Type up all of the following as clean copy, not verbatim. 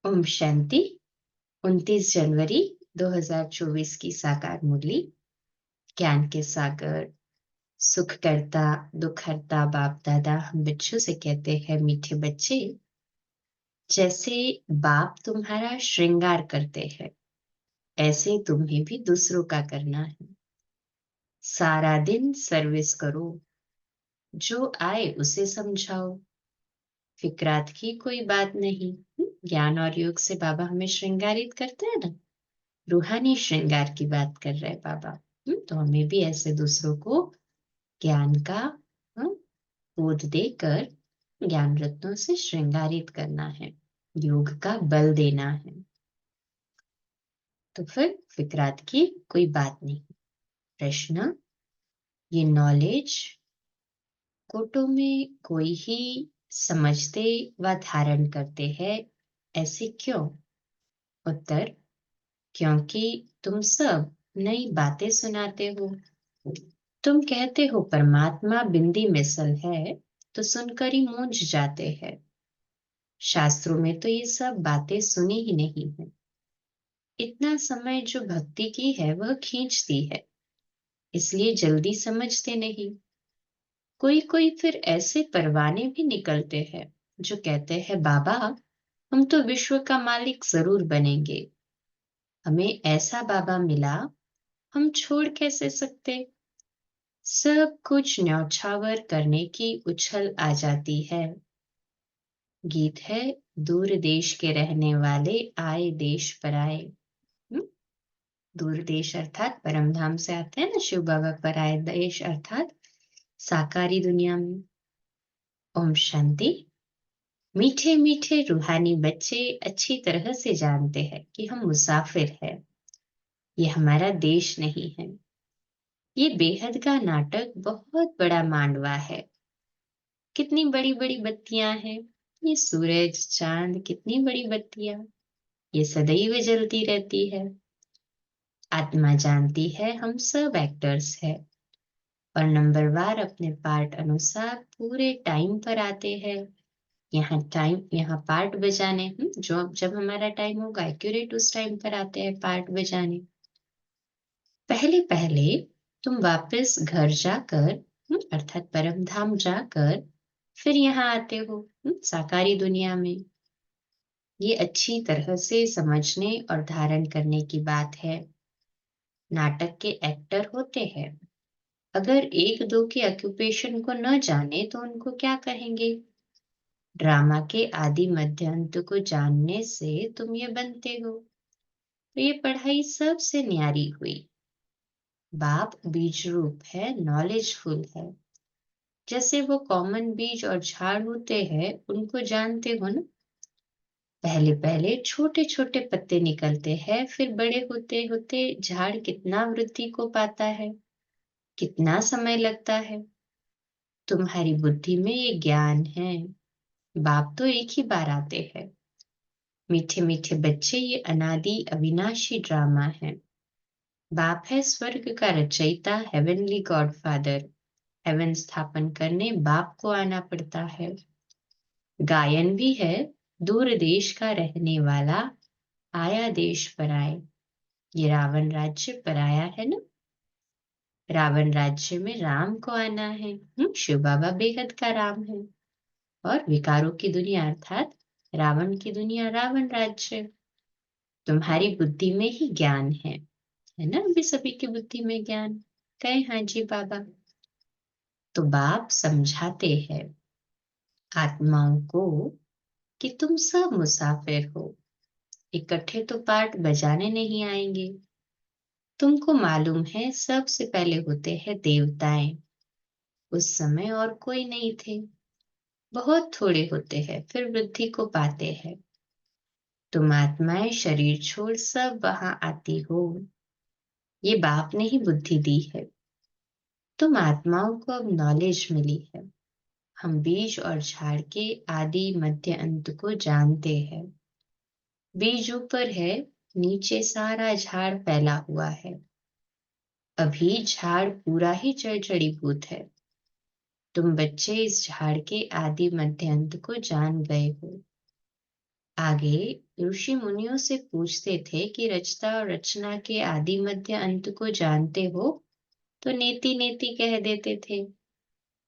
ओम शांति। 29 जनवरी 2024 की साकार मुरली। ज्ञान के सागर, सुख करता दुख हरता बाप दादा हम बच्चों से कहते हैं, मीठे बच्चे, जैसे बाप तुम्हारा श्रृंगार करते हैं ऐसे तुम्हें भी दूसरों का करना है। सारा दिन सर्विस करो, जो आए उसे समझाओ, फिक्रात की कोई बात नहीं। ज्ञान और योग से बाबा हमें श्रृंगारित करते हैं ना, रूहानी श्रृंगार की बात कर रहे हैं बाबा। तो हमें भी ऐसे दूसरों को ज्ञान का बोध देकर ज्ञान रत्नों से श्रृंगारित करना है, योग का बल देना है। तो फिर फिक्रात की कोई बात नहीं। प्रश्न, ये नॉलेज कोटों में कोई ही समझते व धारण करते हैं, ऐसे क्यों? उत्तर, क्योंकि तुम सब नई बातें सुनाते हो। तुम कहते हो परमात्मा बिंदी मिसल है, तो सुनकर ही मूंझ जाते हैं। शास्त्रों में तो ये सब बातें सुनी ही नहीं है। इतना समय जो भक्ति की है वह खींचती है, इसलिए जल्दी समझते नहीं। कोई कोई फिर ऐसे परवाने भी निकलते हैं जो कहते हैं, बाबा हम तो विश्व का मालिक जरूर बनेंगे, हमें ऐसा बाबा मिला, हम छोड़ कैसे सकते। सब कुछ न्यौछावर करने की उछल आ जाती है। गीत है, दूर देश के रहने वाले आए देश पर आए। दूर देश अर्थात परम धाम से आते हैं ना शिव बाबा, पर आए देश अर्थात साकारी दुनिया में। ओम शांति। मीठे मीठे रूहानी बच्चे अच्छी तरह से जानते हैं कि हम मुसाफिर हैं, ये हमारा देश नहीं है। ये बेहद का नाटक बहुत बड़ा मांडवा है। कितनी बड़ी बड़ी बत्तियां हैं, ये सूरज चांद कितनी बड़ी बत्तियां, ये सदैव जलती रहती है। आत्मा जानती है हम सब एक्टर्स है, और नंबरवार अपने पार्ट अनुसार पूरे टाइम पर आते हैं। यहाँ पार्ट बजाने, जो जब हमारा टाइम होगा एक्यूरेट उस टाइम पर आते हैं पार्ट बजाने। पहले पहले तुम वापस घर जाकर अर्थात परम धाम जाकर फिर यहाँ आते हो साकारी दुनिया में। ये अच्छी तरह से समझने और धारण करने की बात है। नाटक के एक्टर होते हैं, अगर एक दो के ऑक्यूपेशन को न जाने तो उनको क्या कहेंगे। ड्रामा के आदि मध्य अंत को जानने से तुम ये बनते हो। तो ये पढ़ाई सबसे न्यारी हुई। बाप बीज रूप है, नॉलेजफुल है। जैसे वो कॉमन बीज और झाड़ होते हैं, उनको जानते हो ना। पहले पहले छोटे छोटे पत्ते निकलते हैं, फिर बड़े होते होते झाड़ कितना वृद्धि को पाता है, कितना समय लगता है। तुम्हारी बुद्धि में ये ज्ञान है। बाप तो एक ही बार आते हैं। मीठे मीठे बच्चे, ये अनादि अविनाशी ड्रामा है। बाप है स्वर्ग का रचयिता, हेवनली गॉड फादर। हेवन स्थापन करने बाप को आना पड़ता है। गायन भी है, दूर देश का रहने वाला आया देश पर आए। ये रावण राज्य पर आया है ना। रावण राज्य में राम को आना है। शिव बाबा बेहद का राम है। और विकारों की दुनिया अर्थात रावण की दुनिया रावण राज्य। तुम्हारी बुद्धि में ही ज्ञान है ना। अभी सभी की बुद्धि में ज्ञान कहे, हाँ जी बाबा। तो बाप समझाते हैं आत्माओं को कि तुम सब मुसाफिर हो, इकट्ठे तो पार्ट बजाने नहीं आएंगे। तुमको मालूम है सबसे पहले होते हैं देवताएं। उस समय और कोई नहीं थे, बहुत थोड़े होते हैं, फिर वृद्धि को पाते हैं। तुम आत्माएं शरीर छोड़ सब वहां आती हो। ये बाप ने ही बुद्धि दी है। तुम आत्माओं को अब नॉलेज मिली है। हम बीज और झाड़ के आदि मध्य अंत को जानते हैं। बीज ऊपर है, नीचे सारा झाड़ फैला हुआ है। अभी झाड़ पूरा ही जड़ जड़ीभूत है। तुम बच्चे इस झाड़ के आदि मध्य अंत को जान गए हो। आगे ऋषि मुनियों से पूछते थे कि रचता और रचना के आदि मध्य अंत को जानते हो, तो नेति नेति कह देते थे,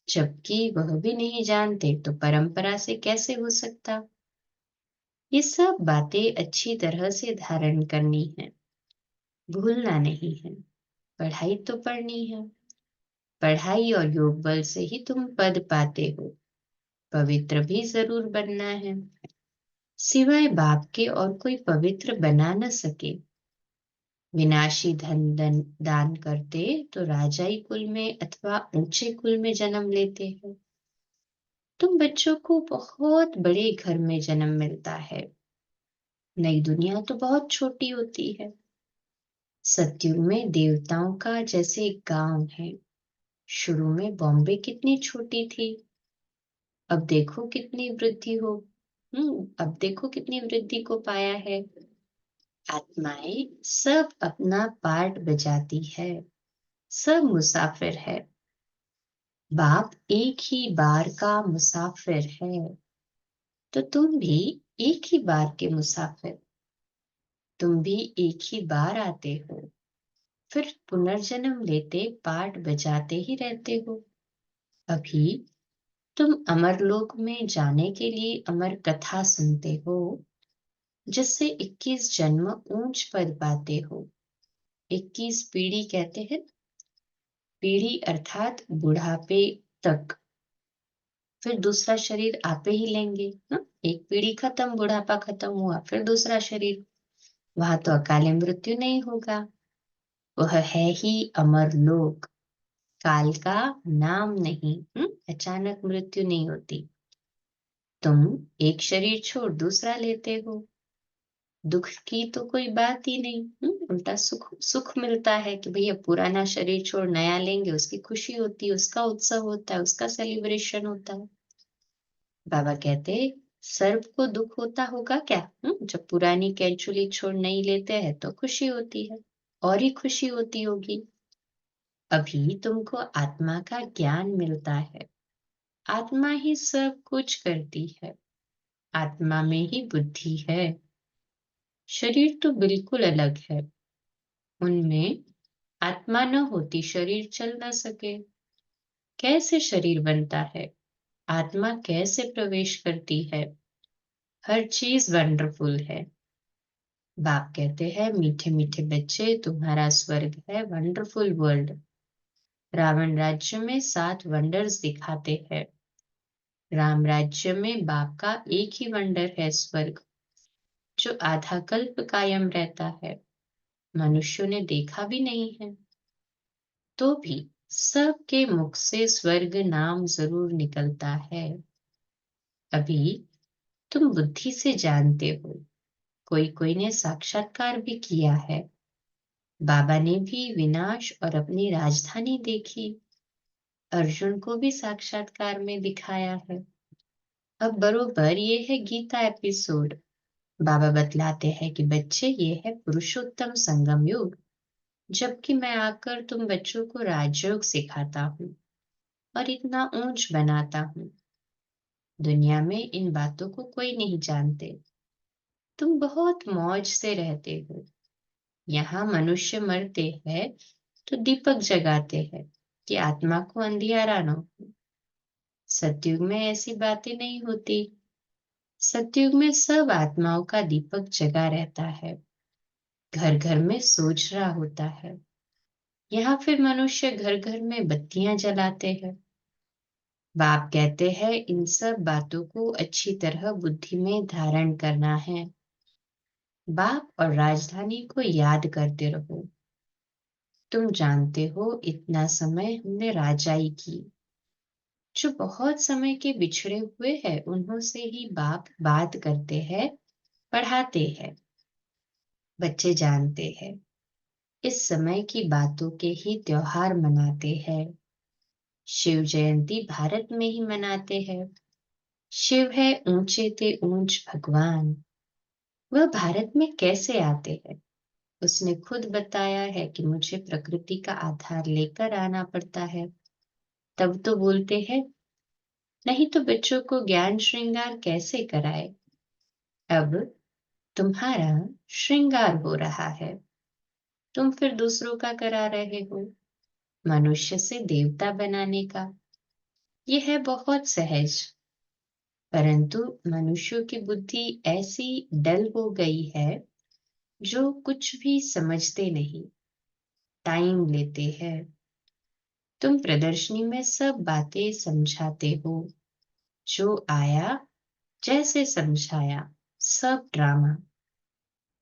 जबकि वह भी नहीं जानते तो परंपरा से कैसे हो सकता। ये सब बातें अच्छी तरह से धारण करनी है, भूलना नहीं है। पढ़ाई तो पढ़नी है। पढ़ाई और योग बल से ही तुम पद पाते हो। पवित्र भी जरूर बनना है। सिवाय बाप के और कोई पवित्र बना न सके। विनाशी धन दान करते तो राजाई कुल में अथवा ऊंचे कुल में जन्म लेते हैं। तुम बच्चों को बहुत बड़े घर में जन्म मिलता है। नई दुनिया तो बहुत छोटी होती है। सतयुग में देवताओं का जैसे एक गांव है। शुरू में बॉम्बे कितनी छोटी थी, अब देखो कितनी वृद्धि हो। अब देखो कितनी वृद्धि को पाया है। आत्माएं सब अपना पार्ट बजाती है, सब मुसाफिर है। बाप एक ही बार का मुसाफिर है, तो तुम भी एक ही बार के मुसाफिर। तुम भी एक ही बार आते हो, फिर पुनर्जन्म लेते पार्ट बजाते ही रहते हो। अभी तुम अमरलोक में जाने के लिए अमर कथा सुनते हो, जिससे 21 जन्म ऊंच पद पाते हो। 21 पीढ़ी कहते हैं, पीढ़ी अर्थात बुढ़ापे तक। फिर दूसरा शरीर आपे ही लेंगे। एक पीढ़ी खत्म, बुढ़ापा खत्म हुआ, फिर दूसरा शरीर। वहां तो अकाले मृत्यु नहीं होगा। वह है ही अमर लोक। काल का नाम नहीं। अचानक मृत्यु नहीं होती। तुम एक शरीर छोड़ दूसरा लेते हो। दुख की तो कोई बात ही नहीं। उल्टा सुख सुख मिलता है कि भैया पुराना शरीर छोड़ नया लेंगे, उसकी खुशी होती है, उसका उत्सव होता है, उसका सेलिब्रेशन होता है। बाबा कहते, सर्प को दुख होता होगा क्या? जब पुरानी कैंचुली छोड़ नहीं लेते हैं तो खुशी होती है, और ही खुशी होती होगी। अभी तुमको आत्मा का ज्ञान मिलता है। आत्मा ही सब कुछ करती है। आत्मा में ही बुद्धि है। शरीर तो बिल्कुल अलग है। उनमें आत्मा न होती शरीर चल न सके। कैसे शरीर बनता है? आत्मा कैसे प्रवेश करती है? हर चीज वंडरफुल है। बाप कहते हैं, मीठे मीठे बच्चे, तुम्हारा स्वर्ग है वंडरफुल वर्ल्ड। रावण राज्य में 7 वंडर्स दिखाते हैं। राम राज्य में बाप का एक ही वंडर है, स्वर्ग, जो आधा कल्प कायम रहता है। मनुष्यों ने देखा भी नहीं है, तो भी सबके मुख से स्वर्ग नाम जरूर निकलता है। अभी तुम बुद्धि से जानते हो। कोई कोई ने साक्षात्कार भी किया है। बाबा ने भी विनाश और अपनी राजधानी देखी। अर्जुन को भी साक्षात्कार में दिखाया है। अब बरोबर ये है गीता एपिसोड। बाबा बतलाते हैं कि बच्चे, ये है पुरुषोत्तम संगम युग, जबकि मैं आकर तुम बच्चों को राजयोग सिखाता हूँ और इतना ऊंच बनाता हूँ। दुनिया में इन बातों को कोई नहीं जानते। तुम बहुत मौज से रहते हो। यहाँ मनुष्य मरते हैं तो दीपक जगाते हैं कि आत्मा को अंधियारा न हो। सतयुग में ऐसी बातें नहीं होती। सतयुग में सब आत्माओं का दीपक जगा रहता है, घर घर में सोच रहा होता है। यहाँ फिर मनुष्य घर घर में बत्तियां जलाते हैं। बाप कहते हैं, इन सब बातों को अच्छी तरह बुद्धि में धारण करना है। बाप और राजधानी को याद करते रहो। तुम जानते हो, इतना समय हमने राजाई की। जो बहुत समय के बिछड़े हुए हैं, उन्हों से ही बाप बात करते हैं, पढ़ाते हैं। बच्चे जानते हैं, इस समय की बातों के ही त्योहार मनाते हैं। शिव जयंती भारत में ही मनाते हैं। शिव है ऊंचे ते ऊंच भगवान। वह भारत में कैसे आते हैं? उसने खुद बताया है कि मुझे प्रकृति का आधार लेकर आना पड़ता है। तब तो बोलते हैं, नहीं तो बच्चों को ज्ञान श्रृंगार कैसे कराए? अब तुम्हारा श्रृंगार हो रहा है। तुम फिर दूसरों का करा रहे हो, मनुष्य से देवता बनाने का। यह है बहुत सहज, परंतु मनुष्यों की बुद्धि ऐसी डल हो गई है जो कुछ भी समझते नहीं, टाइम लेते हैं। तुम प्रदर्शनी में सब बातें समझाते हो, जो आया जैसे समझाया, सब ड्रामा,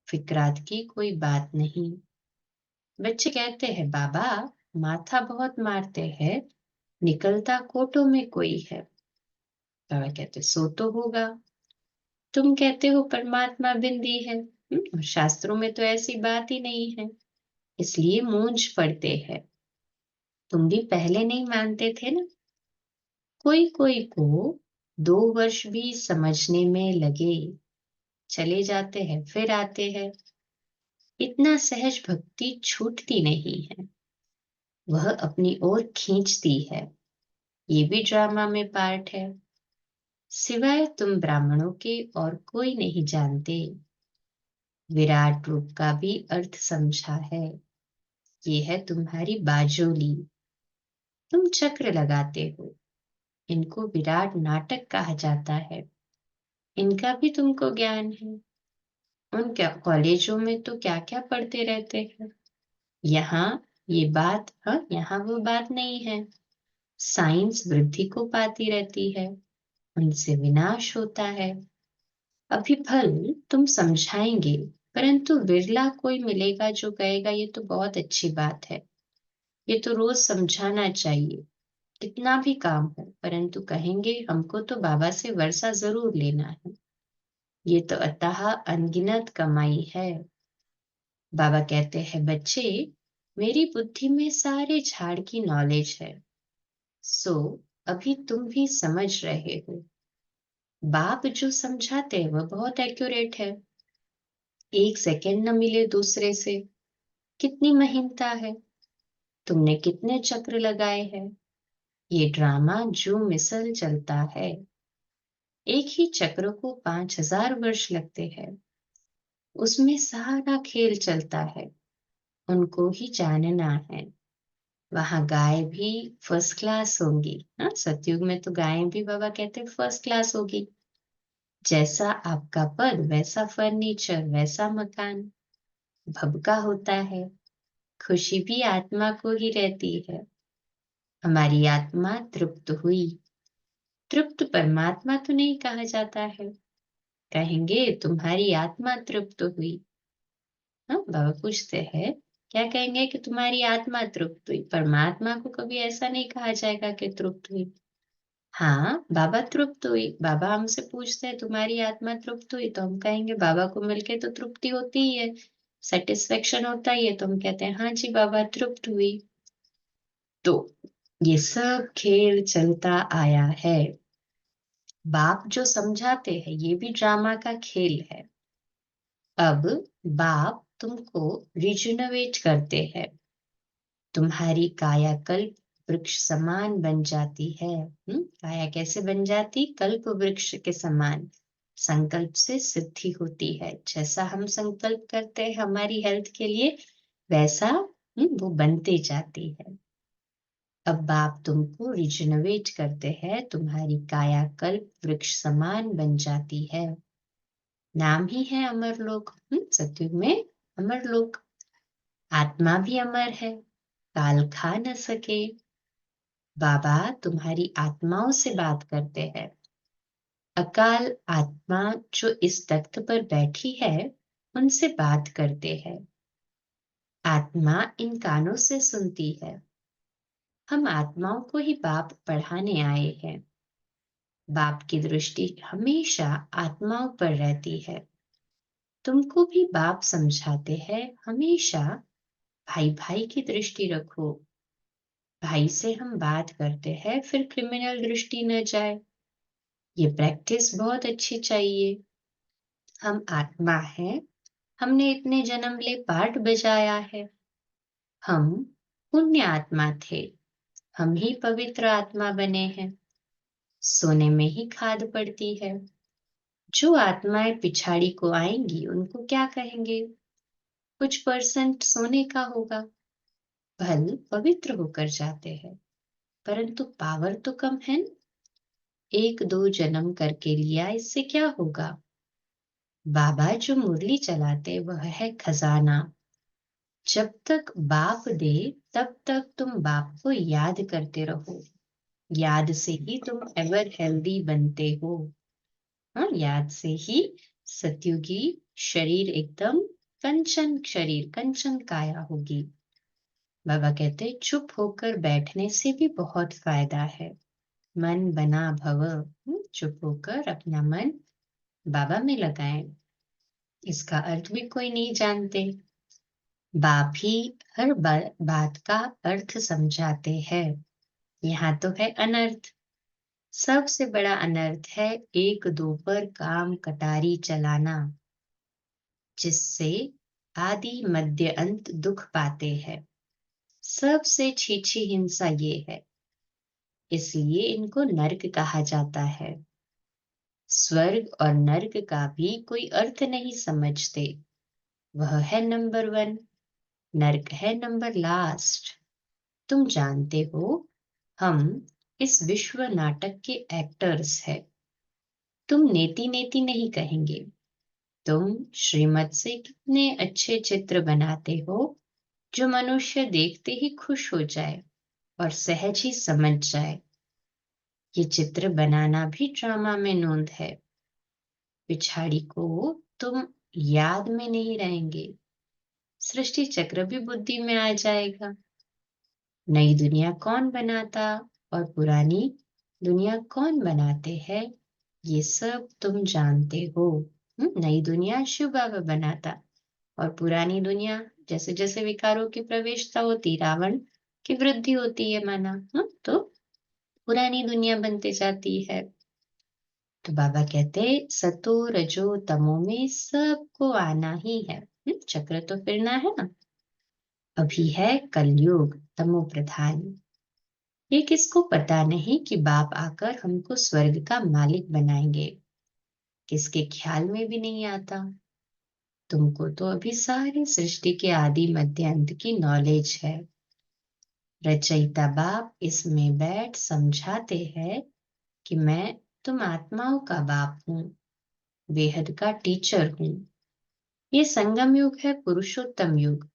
फिक्रात की कोई बात नहीं। बच्चे कहते हैं, बाबा माथा बहुत मारते हैं, निकलता कोटों में कोई है। बाबा कहते, सो तो होगा। तुम कहते हो परमात्मा बिंदी है, और शास्त्रों में तो ऐसी बात ही नहीं है, इसलिए मूंझ पड़ते हैं। तुम भी पहले नहीं मानते थे ना। कोई कोई को 2 वर्ष भी समझने में लगे, चले जाते हैं फिर आते हैं। इतना सहज भक्ति छूटती नहीं है, वह अपनी ओर खींचती है। ये भी ड्रामा में पार्ट है। सिवाय तुम ब्राह्मणों के और कोई नहीं जानते। विराट रूप का भी अर्थ समझा है। ये है तुम्हारी बाजोली। तुम चक्र लगाते हो, इनको विराट नाटक कहा जाता है। इनका भी तुमको ज्ञान है। उन क्या कॉलेजों में तो क्या क्या पढ़ते रहते हैं। यहाँ ये बात, हाँ यहाँ वो बात नहीं है। साइंस वृद्धि को पाती रहती है, उनसे विनाश होता है। अभी फल तुम समझाएंगे, परंतु विरला कोई मिलेगा जो कहेगा ये तो बहुत अच्छी बात है, ये तो रोज समझाना चाहिए, कितना भी काम हो। परंतु कहेंगे हमको तो बाबा से वर्षा जरूर लेना है, ये तो अतः अनगिनत कमाई है। बाबा कहते हैं, बच्चे मेरी बुद्धि में सारे झाड़ की नॉलेज है, सो अभी तुम भी समझ रहे हो। बाप जो समझाते हैं वह बहुत एक्यूरेट है। एक सेकंड न मिले दूसरे से, कितनी महीनता है। तुमने कितने चक्र लगाए हैं। ये ड्रामा जो मिसल चलता है, एक ही चक्र को 5000 वर्ष लगते हैं। उसमें सारा खेल चलता है, उनको ही जानना है। वहां गाय भी फर्स्ट क्लास होंगी। हाँ, सतयुग में तो गायें भी बाबा कहते हैं फर्स्ट क्लास होगी। जैसा आपका पद वैसा फर्नीचर, वैसा मकान। भबका होता है, खुशी भी आत्मा को ही रहती है। हमारी आत्मा तृप्त हुई। तृप्त परमात्मा तो नहीं कहा जाता है। कहेंगे तुम्हारी आत्मा तृप्त हुई। हाँ, बाबा पूछते हैं, क्या कहेंगे कि तुम्हारी आत्मा तृप्त हुई। परमात्मा को कभी ऐसा नहीं कहा जाएगा कि तृप्त हुई। हाँ, बाबा तृप्त हुई। बाबा हमसे पूछते हैं तुम्हारी आत्मा तृप्त हुई, तो हम कहेंगे बाबा को मिलके तो तृप्ति होती ही है, सेटिस्फेक्शन होता ही है। तो हम कहते हैं हाँ जी बाबा तृप्त हुई। तो ये सब खेल चलता आया है। बाप जो समझाते हैं ये भी ड्रामा का खेल है। अब बाप तुमको रिजुनवेट करते हैं। तुम्हारी कायाकल्प वृक्ष समान बन जाती है। काया कैसे बन जाती? कल्प वृक्ष के समान। संकल्प से सिद्धि होती है। जैसा हम संकल्प करते हैं हमारी हेल्थ के लिए, वैसा वो बनते जाती है। अब बाप तुमको रिजनरेट करते हैं, तुम्हारी कायाकल्प वृक्ष समान बन जाती है। नाम ही है अमरलोक। सतयुग में अमरलोक। आत्मा भी अमर है, काल खा न सके। बाबा तुम्हारी आत्माओं से बात करते हैं। अकाल आत्मा जो इस तख्त पर बैठी है, उनसे बात करते हैं। आत्मा इन कानों से सुनती है। हम आत्माओं को ही बाप पढ़ाने आए हैं। बाप की दृष्टि हमेशा आत्माओं पर रहती है। तुमको भी बाप समझाते हैं, हमेशा भाई भाई की दृष्टि रखो। भाई से हम बात करते हैं, फिर क्रिमिनल दृष्टि न जाए। ये प्रैक्टिस बहुत अच्छी चाहिए। हम आत्मा हैं, हमने इतने जन्म ले पार्ट बजाया है। हम पुण्य आत्मा थे, हम ही पवित्र आत्मा बने हैं। सोने में ही खाद पड़ती है। जो आत्माएं पिछाड़ी को आएंगी उनको क्या कहेंगे? कुछ परसेंट सोने का होगा। फल पवित्र होकर जाते हैं, परंतु पावर तो कम है न? एक दो जन्म करके लिया, इससे क्या होगा? बाबा जो मुरली चलाते वह है खजाना। जब तक बाप दे तब तक तुम बाप को याद करते रहो। याद से ही तुम एवर हेल्दी बनते हो। हाँ, याद से ही सत्युगी शरीर एकदम कंचन शरीर, कंचन काया होगी। बाबा कहते चुप होकर बैठने से भी बहुत फायदा है। मन बना भव, चुप होकर अपना मन बाबा में लगाएं। इसका अर्थ भी कोई नहीं जानते। बाप ही हर बात का अर्थ समझाते हैं। यहाँ तो है अनर्थ। सबसे बड़ा अनर्थ है एक दो पर काम कटारी चलाना, जिससे आदि मध्य अंत दुख पाते हैं। सबसे छीछी हिंसा ये है, इसलिए इनको नर्क कहा जाता है। स्वर्ग और नर्क का भी कोई अर्थ नहीं समझते। वह है नंबर 1, नर्क है नंबर लास्ट। तुम जानते हो, हम इस विश्व नाटक के एक्टर्स हैं। तुम नेति नेति नहीं कहेंगे। तुम श्रीमत से कितने अच्छे चित्र बनाते हो, जो मनुष्य देखते ही खुश हो जाए और सहज ही समझ जाए। ये चित्र बनाना भी ड्रामा में नोंद है। पिछाड़ी को तुम याद में नहीं रहेंगे, सृष्टि चक्र भी बुद्धि में आ जाएगा। नई दुनिया कौन बनाता और पुरानी दुनिया कौन बनाते हैं, ये सब तुम जानते हो। नई दुनिया शिव बाबा बनाता और पुरानी दुनिया जैसे जैसे विकारों की प्रवेशता होती, रावण की वृद्धि होती है माना, तो पुरानी दुनिया बनते जाती है। तो बाबा कहते सतो रजो तमो में सबको आना ही है। चक्र तो फिरना है ना। अभी है कलयुग तमो प्रधान। ये किसको पता नहीं कि बाप आकर हमको स्वर्ग का मालिक बनाएंगे, किसके ख्याल में भी नहीं आता। तुमको तो अभी सारी सृष्टि के आदि मध्य अंत की नॉलेज है। रचयिता बाप इसमें बैठ समझाते हैं कि मैं तुम आत्माओं का बाप हूँ, बेहद का टीचर हूँ। ये संगम युग है, पुरुषोत्तम युग।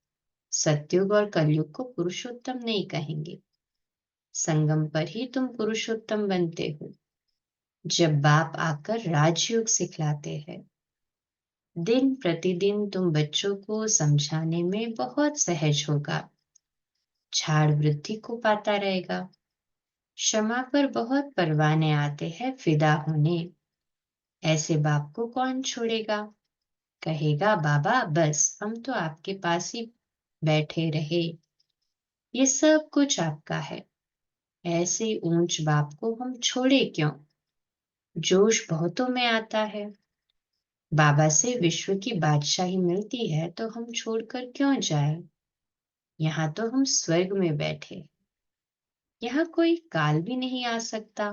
सतयुग और कलयुग को पुरुषोत्तम नहीं कहेंगे। संगम पर ही तुम पुरुषोत्तम बनते हो, जब बाप आकर राजयोग सिखलाते हैं। दिन प्रतिदिन तुम बच्चों को समझाने में बहुत सहज होगा। झाड़ वृद्धि को पाता रहेगा। क्षमा पर बहुत परवाने आते हैं फिदा होने। ऐसे बाप को कौन छोड़ेगा? कहेगा बाबा बस हम तो आपके पास ही बैठे रहे, ये सब कुछ आपका है। ऐसे ऊंच बाप को हम छोड़े क्यों? जोश बहुतों में आता है। बाबा से विश्व की बादशाही मिलती है तो हम छोड़कर क्यों जाए? यहाँ तो हम स्वर्ग में बैठे, यहाँ कोई काल भी नहीं आ सकता।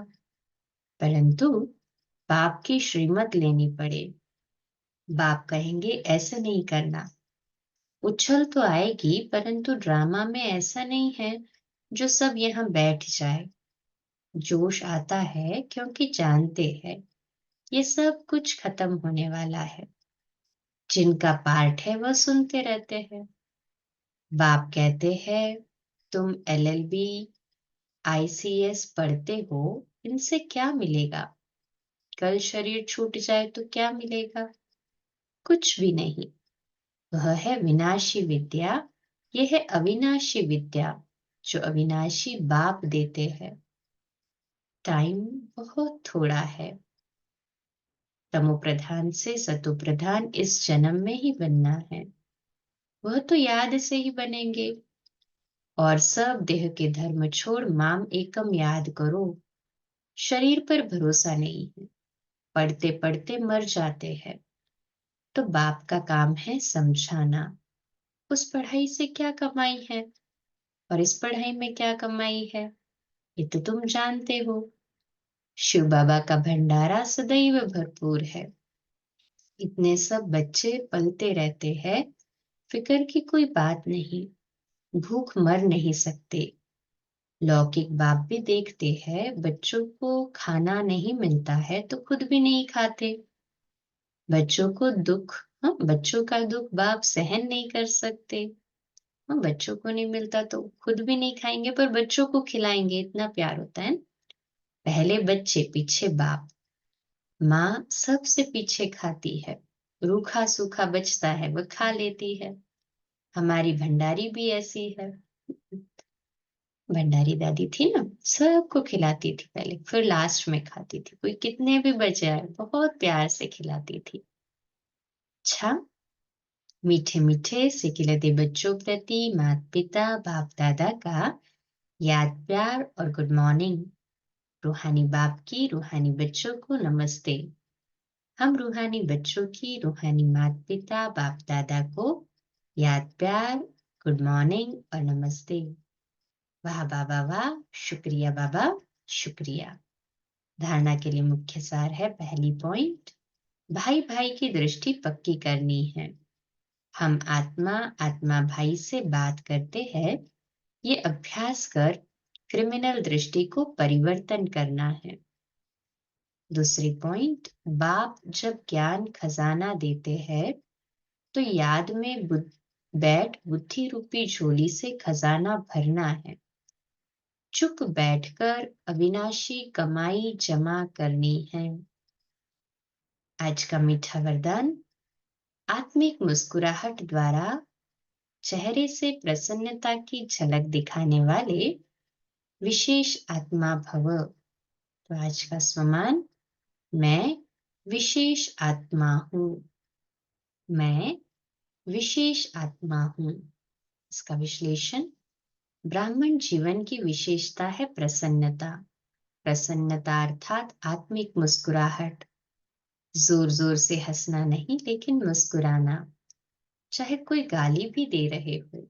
परंतु बाप की श्रीमत लेनी पड़े। बाप कहेंगे ऐसे नहीं करना। उछल तो आएगी, परंतु ड्रामा में ऐसा नहीं है जो सब यहाँ बैठ जाए। जोश आता है क्योंकि जानते हैं ये सब कुछ खत्म होने वाला है। जिनका पार्ट है वह सुनते रहते हैं। बाप कहते हैं तुम LLB ICS पढ़ते हो, इनसे क्या मिलेगा? कल शरीर छूट जाए तो क्या मिलेगा? कुछ भी नहीं। वह है विनाशी विद्या, यह है अविनाशी विद्या जो अविनाशी बाप देते हैं। टाइम बहुत थोड़ा है। तमो प्रधान से सतो प्रधान इस जन्म में ही बनना है। वह तो याद से ही बनेंगे। और सब देह के धर्म छोड़ माम एकम याद करो। शरीर पर भरोसा नहीं है, पढ़ते पढ़ते मर जाते हैं। तो बाप का काम है समझाना। उस पढ़ाई से क्या कमाई है और इस पढ़ाई में क्या कमाई है, ये तो तुम जानते हो। शिव बाबा का भंडारा सदैव भरपूर है। इतने सब बच्चे पलते रहते हैं, फिक्र की कोई बात नहीं, भूख मर नहीं सकते। लौकिक बाप भी देखते हैं, बच्चों को खाना नहीं मिलता है तो खुद भी नहीं खाते। बच्चों को दुख, हाँ, बच्चों का दुख बाप सहन नहीं कर सकते। हाँ, बच्चों को नहीं मिलता तो खुद भी नहीं खाएंगे, पर बच्चों को खिलाएंगे, इतना प्यार होता है। पहले बच्चे, पीछे बाप। माँ सबसे पीछे खाती है, रूखा सूखा बचता है वो खा लेती है। हमारी भंडारी भी ऐसी है। भंडारी दादी थी ना, सबको खिलाती थी पहले, फिर लास्ट में खाती थी। कोई कितने भी बच जाए बहुत प्यार से खिलाती थी। अच्छा, मीठे मीठे सिकिलते बच्चों प्रति माता पिता बाप दादा का याद प्यार और गुड मॉर्निंग। रूहानी बाप की रूहानी बच्चों को नमस्ते। हम रूहानी बच्चों की रूहानी माता पिता बाप दादा को याद प्यार, गुड मॉर्निंग और नमस्ते। वाह बाबा वाह, शुक्रिया बाबा, शुक्रिया। धारणा के लिए मुख्य सार है, पहली पॉइंट, भाई भाई की दृष्टि पक्की करनी है। हम आत्मा आत्मा भाई से बात करते हैं, ये अभ्यास कर क्रिमिनल दृष्टि को परिवर्तन करना है। दूसरी पॉइंट, बाप जब ज्ञान खजाना देते हैं तो याद में बैठ बुद्धि रूपी झोली से खजाना भरना है। चुप बैठकर अविनाशी कमाई जमा करनी है। आज का मीठा वरदान, आत्मिक मुस्कुराहट द्वारा चेहरे से प्रसन्नता की झलक दिखाने वाले विशेष आत्मा भव। तो आज का स्वमान, मैं विशेष आत्मा हूँ। मैं विशेष आत्मा हूँ। इसका विश्लेषण, ब्राह्मण जीवन की विशेषता है प्रसन्नता। प्रसन्नता अर्थात आत्मिक मुस्कुराहट। जोर जोर से हंसना नहीं, लेकिन मुस्कुराना। चाहे कोई गाली भी दे रहे हो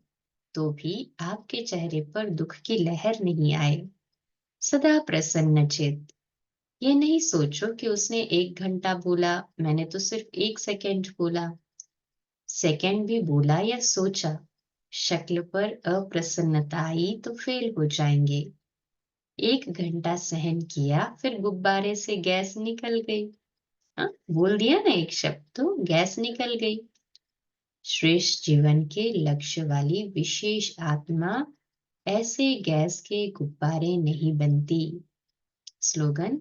तो भी आपके चेहरे पर दुख की लहर नहीं आए। सदा प्रसन्न चित्त। ये नहीं सोचो कि उसने 1 घंटा बोला, मैंने तो सिर्फ 1 सेकंड बोला। सेकंड भी बोला या सोचा, शक्ल पर अप्रसन्नता आई तो फेल हो जाएंगे। 1 घंटा सहन किया, फिर गुब्बारे से गैस निकल गई। हाँ, बोल दिया ना एक शब्द तो गैस निकल गई। श्रेष्ठ जीवन के लक्ष्य वाली विशेष आत्मा ऐसे गैस के गुब्बारे नहीं बनती। स्लोगन,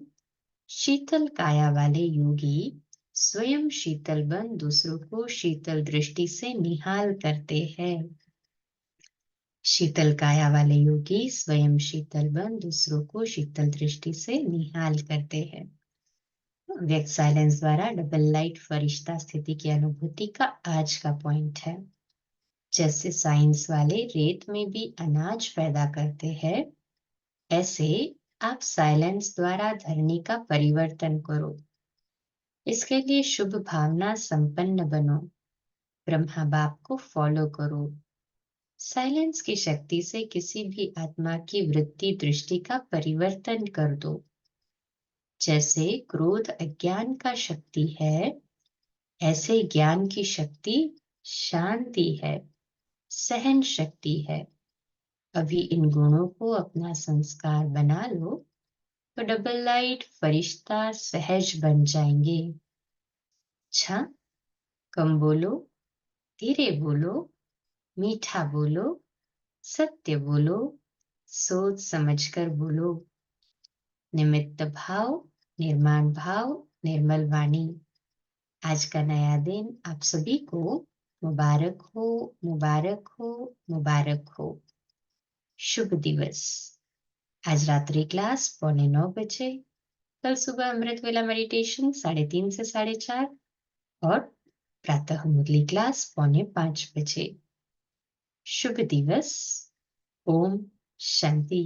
शीतल काया वाले योगी स्वयं शीतल बन दूसरों को शीतल दृष्टि से निहाल करते हैं। शीतल काया वाले योगी स्वयं शीतल बन दूसरों को शीतल दृष्टि से निहाल करते हैं। व्यक्त साइलेंस द्वारा डबल लाइट फरिश्ता स्थिति की अनुभूति का आज का पॉइंट है। जैसे साइंस वाले रेत में भी अनाज पैदा करते हैं, ऐसे आप साइलेंस द्वारा धरनी का परिवर्तन करो। इसके लिए शुभ भावना संपन्न बनो। ब्रह्मा बाप को फॉलो करो। साइलेंस की शक्ति से किसी भी आत्मा की वृत्ति दृष्टि का परिवर्तन कर दो। जैसे क्रोध अज्ञान का शक्ति है, ऐसे ज्ञान की शक्ति शांति है, सहन शक्ति है। अभी इन गुणों को अपना संस्कार बना लो तो डबल लाइट फरिश्ता सहज बन जाएंगे। अच्छा, कम बोलो, धीरे बोलो, मीठा बोलो, सत्य बोलो, सोच समझकर बोलो। निमित्त भाव, निर्माण भाव, निर्मल वाणी। आज का नया दिन आप सभी को मुबारक हो, मुबारक हो, मुबारक हो। शुभ दिवस। आज रात्रि क्लास 9:15 बजे, कल सुबह अमृत वेला मेडिटेशन 3:30 से 4:30 और प्रातः मुरली क्लास 4:45 बजे। शुभ दिवस। ओम शांति।